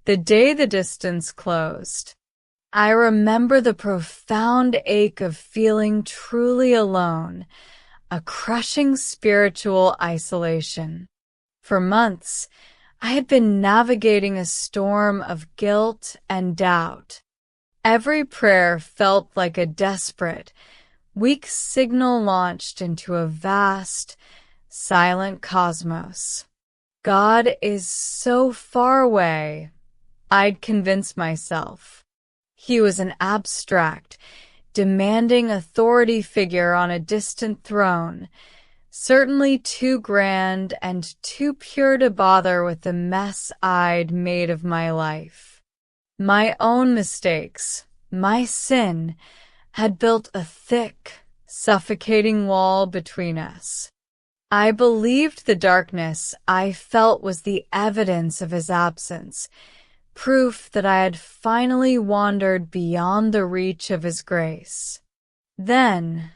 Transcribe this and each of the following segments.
The day the distance closed, I remember the profound ache of feeling truly alone, a crushing spiritual isolation. For months, I had been navigating a storm of guilt and doubt. Every prayer felt like a desperate, weak signal launched into a vast, silent cosmos. God is so far away, I'd convinced myself. He was an abstract, demanding authority figure on a distant throne, certainly too grand and too pure to bother with the mess I'd made of my life. My own mistakes, my sin, had built a thick, suffocating wall between us. I believed the darkness I felt was the evidence of his absence, proof that I had finally wandered beyond the reach of his grace. Then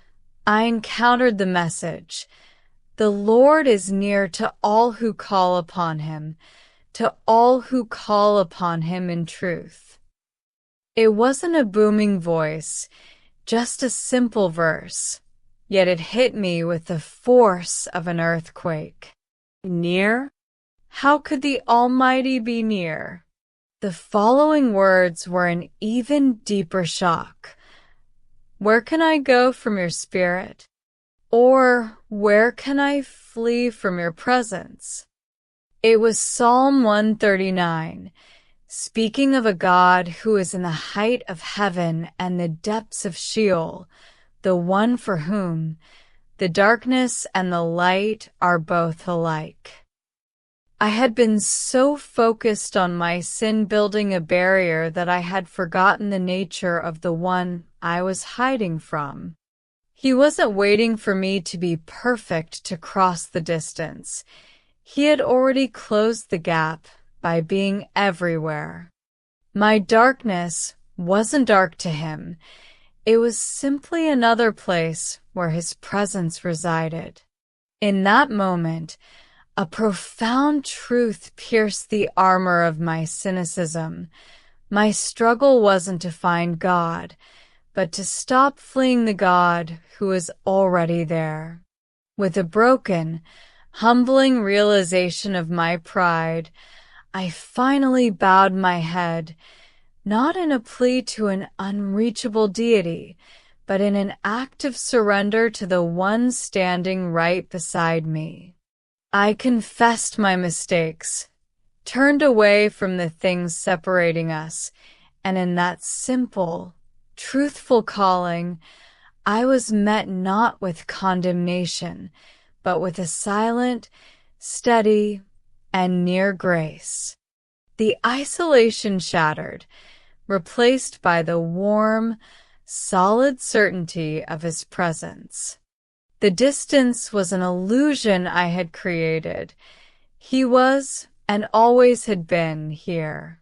I encountered the message, "The Lord is near to all who call upon him, to all who call upon him in truth." It wasn't a booming voice, just a simple verse, yet it hit me with the force of an earthquake. Near? How could the Almighty be near? The following words were an even deeper shock. Where can I go from your spirit? Or where can I flee from your presence? It was Psalm 139, speaking of a God who is in the height of heaven and the depths of Sheol, the one for whom the darkness and the light are both alike. I had been so focused on my sin building a barrier that I had forgotten the nature of the one I was hiding from. He wasn't waiting for me to be perfect to cross the distance. He had already closed the gap by being everywhere. My darkness wasn't dark to him. It was simply another place where his presence resided. In that moment, a profound truth pierced the armor of my cynicism. My struggle wasn't to find God, but to stop fleeing the God who is already there. With a broken, humbling realization of my pride, I finally bowed my head, not in a plea to an unreachable deity, but in an act of surrender to the one standing right beside me. I confessed my mistakes, turned away from the things separating us, and in that simple, truthful calling, I was met not with condemnation, but with a silent, steady, and near grace. The isolation shattered, replaced by the warm, solid certainty of his presence. The distance was an illusion I had created. He was, and always had been, here.